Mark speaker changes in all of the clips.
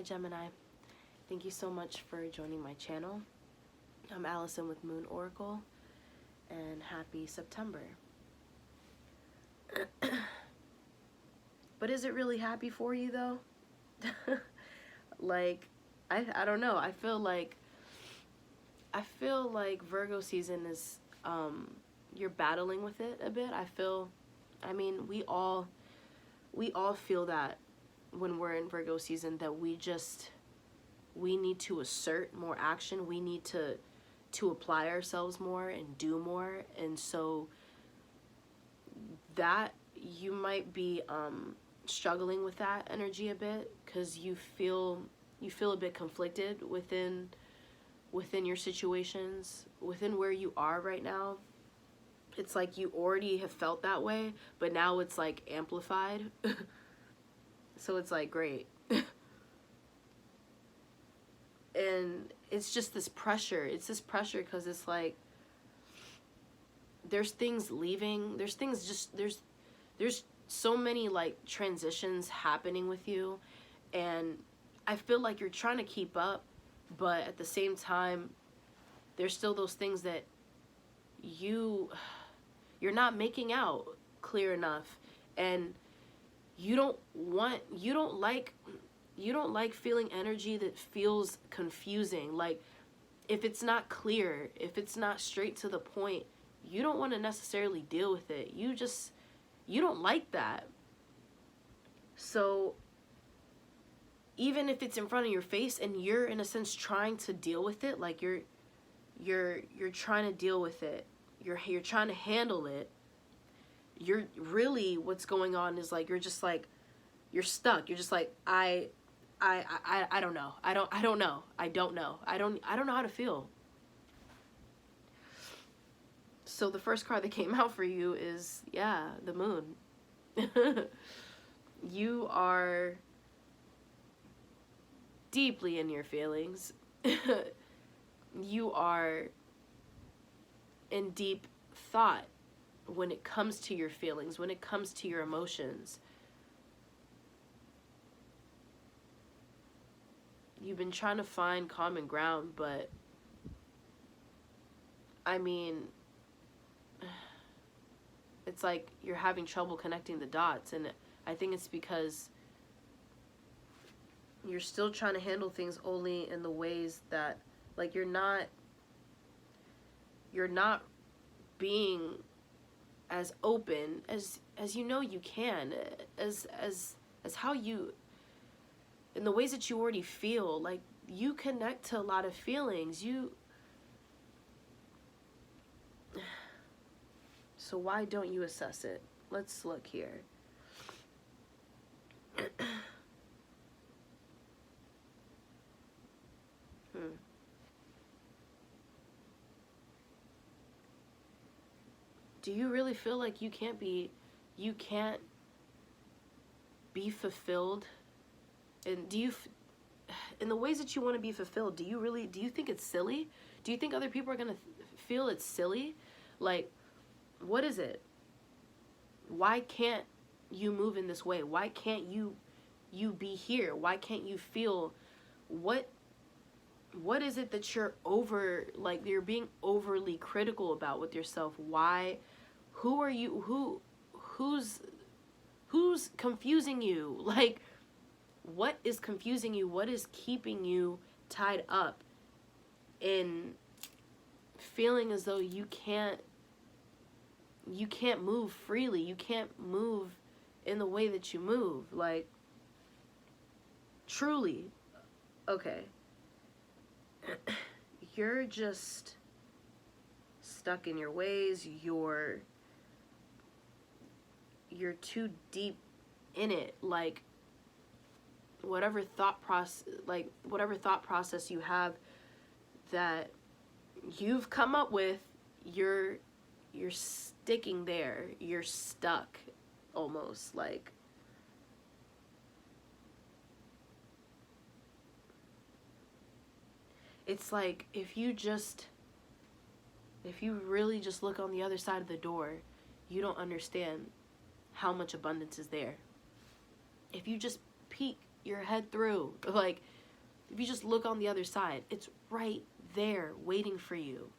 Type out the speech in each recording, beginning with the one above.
Speaker 1: Hi Gemini, thank you so much for joining my channel. I'm Allison with Moon Oracle, and happy September. But is it really happy for you though? Like, I don't know. I feel like Virgo season is, you're battling with it a bit. I mean, we all feel that when we're in Virgo season, that we need to assert more action. We need to apply ourselves more and do more. And so that you might be struggling with that energy a bit, because you feel a bit conflicted within your situations, within where you are right now. It's like you already have felt that way, but now it's like amplified. So it's like, great. And it's just this pressure. It's this pressure because it's like there's things leaving. There's so many like transitions happening with you, and I feel like you're trying to keep up, but at the same time there's still those things that you're not making out clear enough, and you don't like feeling energy that feels confusing. Like, if it's not clear, if it's not straight to the point, you don't want to necessarily deal with it. You don't like that. So even if it's in front of your face and you're in a sense trying to deal with it, like you're trying to deal with it, you're trying to handle it, you're really, what's going on is like you're you're stuck. You're just like, I don't know. I don't know. I don't know how to feel. So the first card that came out for you is, yeah, the moon. You are deeply in your feelings. You are in deep thought when it comes to your feelings, when it comes to your emotions. You've been trying to find common ground, but I mean, it's like you're having trouble connecting the dots, and I think it's because you're still trying to handle things only in the ways that, like, you're not being as open as you know you can, as how you, in the ways that you already feel. Like, you connect to a lot of feelings. So why don't you assess it? Let's look here. Do you really feel like you can't be fulfilled? And in the ways that you want to be fulfilled, do you think it's silly? Do you think other people are going to feel it's silly? Like, what is it? Why can't you move in this way? Why can't you be here? Why can't you feel? What is it that you're you're being overly critical about with yourself? Why? Who are you? Who's confusing you? Like, what is confusing you? What is keeping you tied up in feeling as though you can't move freely? You can't move in the way that you move. Like, truly. Okay. You're just stuck in your ways. You're too deep in it. Like, whatever thought process you have that you've come up with, you're sticking there. You're stuck, almost. Like, it's like if you really just look on the other side of the door, you don't understand how much abundance is there. If you just peek your head through. Like, if you just look on the other side, it's right there waiting for you.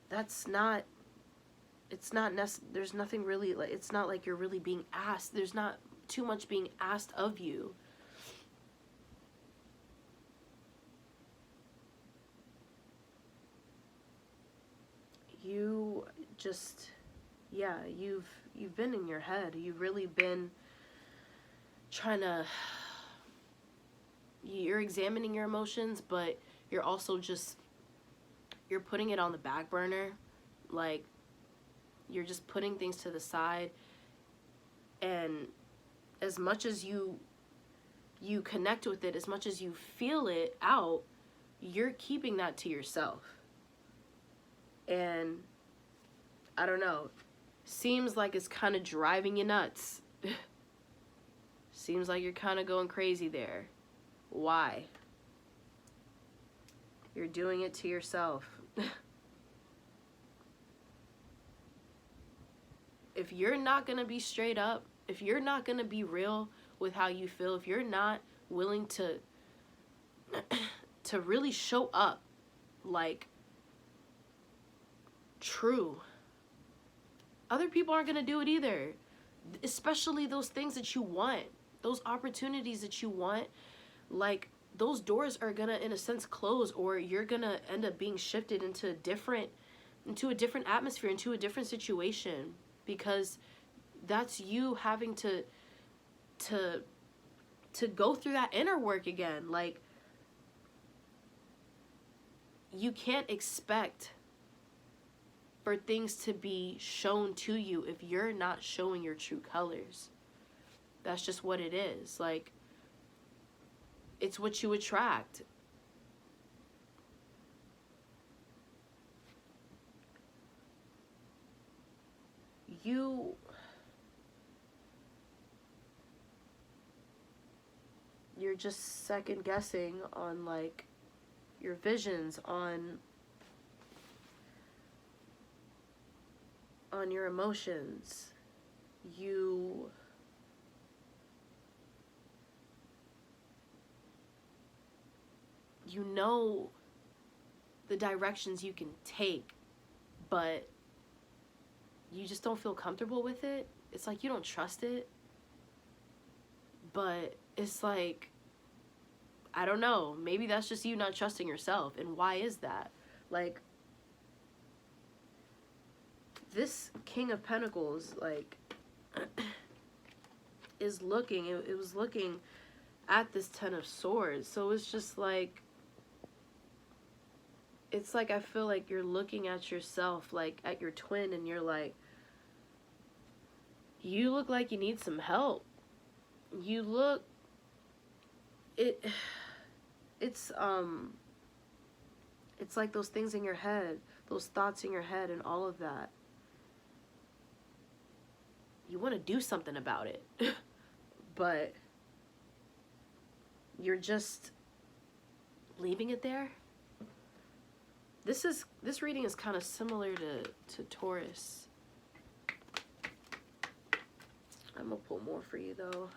Speaker 1: That's not, it's not there's nothing really, like, it's not like you're really being asked. There's not too much being asked of you. You just, yeah, you've been in your head. You've really been trying to, you're examining your emotions, but you're also just, you're putting it on the back burner. Like, you're just putting things to the side. And as much as you connect with it, as much as you feel it out, you're keeping that to yourself. And I don't know, seems like it's kind of driving you nuts. Seems like you're kind of going crazy there. Why? You're doing it to yourself. If you're not going to be straight up, if you're not going to be real with how you feel, if you're not willing to really show up like true, other people aren't going to do it either. Especially those things that you want, those opportunities that you want. Like, those doors are going to, in a sense, close, or you're going to end up being shifted into a different atmosphere, into a different situation, because that's you having to go through that inner work again. Like, you can't expect for things to be shown to you if you're not showing your true colors. That's just what it is. Like, it's what you attract. You're just second guessing on, like, your visions, on your emotions. You know the directions you can take, but you just don't feel comfortable with it. It's like you don't trust it. But it's like, I don't know, maybe that's just you not trusting yourself. And why is that? Like, this King of Pentacles, like, is looking, it was looking at this Ten of Swords. So it's just like, it's like, I feel like you're looking at yourself, like at your twin, and you're like, you look like you need some help. You look, it's like those things in your head, those thoughts in your head and all of that. You want to do something about it, but you're just leaving it there. This reading is kind of similar to Taurus. I'm gonna pull more for you though.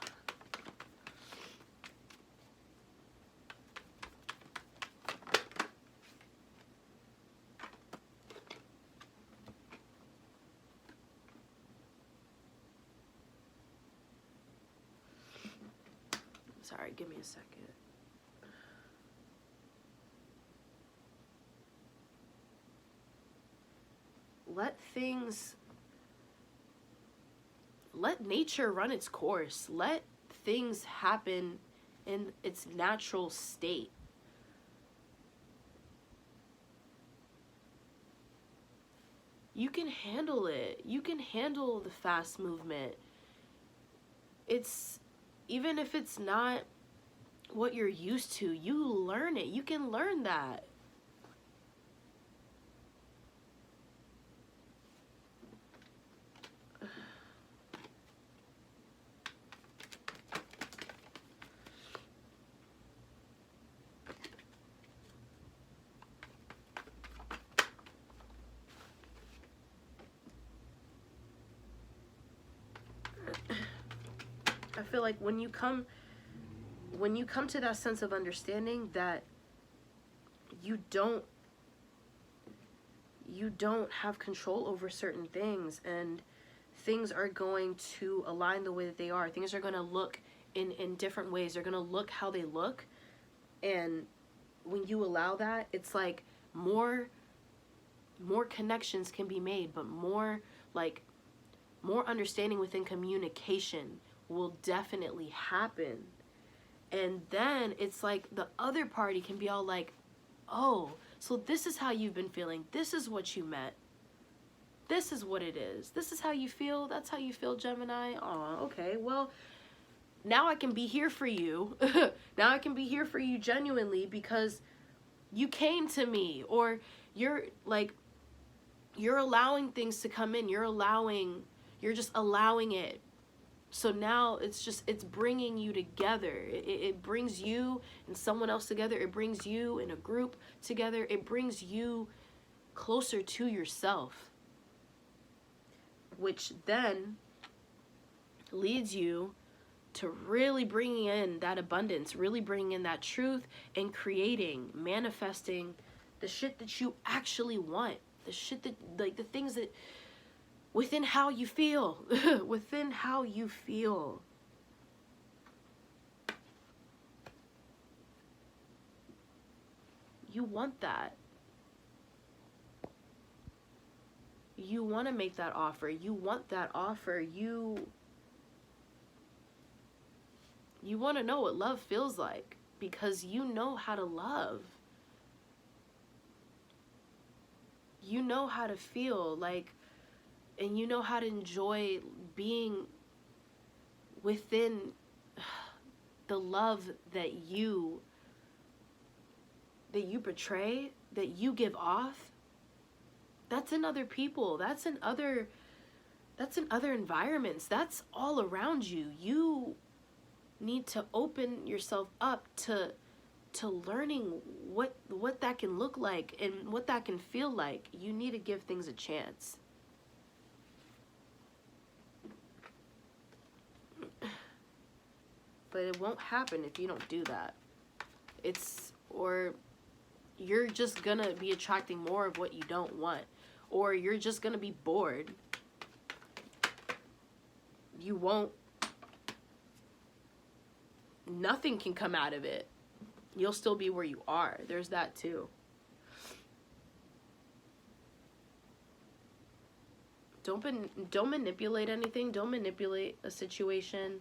Speaker 1: Sorry, give me a second. Let nature run its course. Let things happen in its natural state. You can handle it. You can handle the fast movement. Even if it's not what you're used to, you learn it. You can learn that. feel like when you come to that sense of understanding that you don't have control over certain things, and things are going to align the way that they are. Things are going to look in different ways. They're going to look how they look. And when you allow that, it's like more connections can be made, but more understanding within communication will definitely happen. And then it's like the other party can be all like, oh, so this is how you've been feeling. This is what you meant. This is what it is. This is how you feel. That's how you feel, Gemini. Oh, okay. Well, now I can be here for you. Now I can be here for you genuinely because you came to me, or you're allowing things to come in. You're just allowing it. So now it's bringing you together. It brings you and someone else together. It brings you and a group together. It brings you closer to yourself, which then leads you to really bringing in that abundance, really bringing in that truth, and manifesting the shit that you actually want. The shit that, like, the things that within how you feel. Within how you feel. You want that. You want to make that offer. You want that offer. You want to know what love feels like, because you know how to love. You know how to feel like, and you know how to enjoy being within the love that you portray, that you give off. That's in other people. That's in other environments. That's all around you. You need to open yourself up to learning what that can look like and what that can feel like. You need to give things a chance. But it won't happen if you don't do that. Or you're just gonna be attracting more of what you don't want. Or you're just gonna be bored. You won't. Nothing can come out of it. You'll still be where you are. There's that too. Don't manipulate anything. Don't manipulate a situation.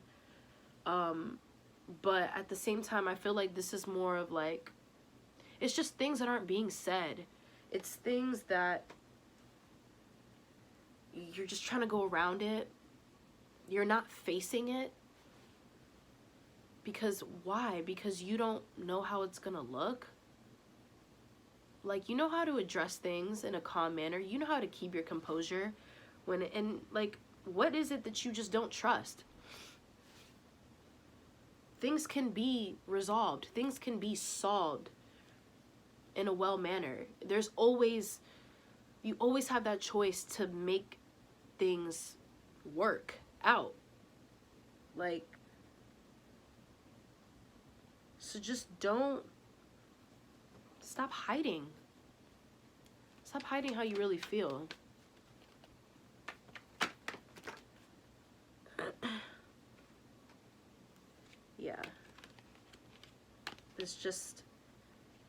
Speaker 1: But at the same time, I feel like this is more of like, it's just things that aren't being said. It's things that you're just trying to go around it. You're not facing it. Because why? Because you don't know how it's gonna look. Like, you know how to address things in a calm manner. You know how to keep your composure and like, what is it that you just don't trust? Things can be resolved. Things can be solved in a well manner. You always have that choice to make things work out. Like, so just stop hiding. Stop hiding how you really feel. Yeah. You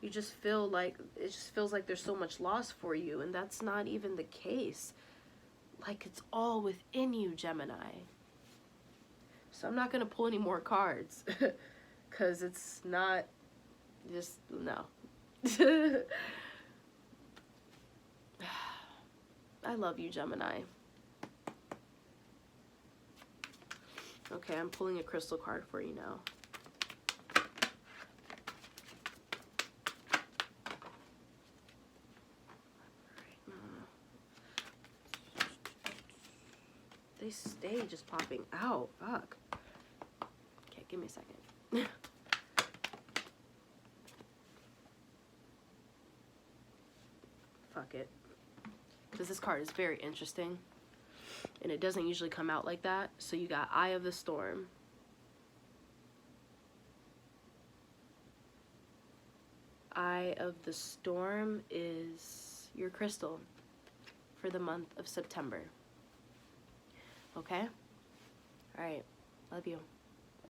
Speaker 1: just feel like, it just feels like there's so much loss for you, and that's not even the case. Like, it's all within you, Gemini. So I'm not going to pull any more cards. Because it's not, just, no. I love you, Gemini. Okay, I'm pulling a crystal card for you now. They stay just popping out. Fuck. Okay, give me a second. Fuck it. Because this card is very interesting. And it doesn't usually come out like that. So you got Eye of the Storm. eye of the storm is your crystal for the month of September. Okay? All right. Love you.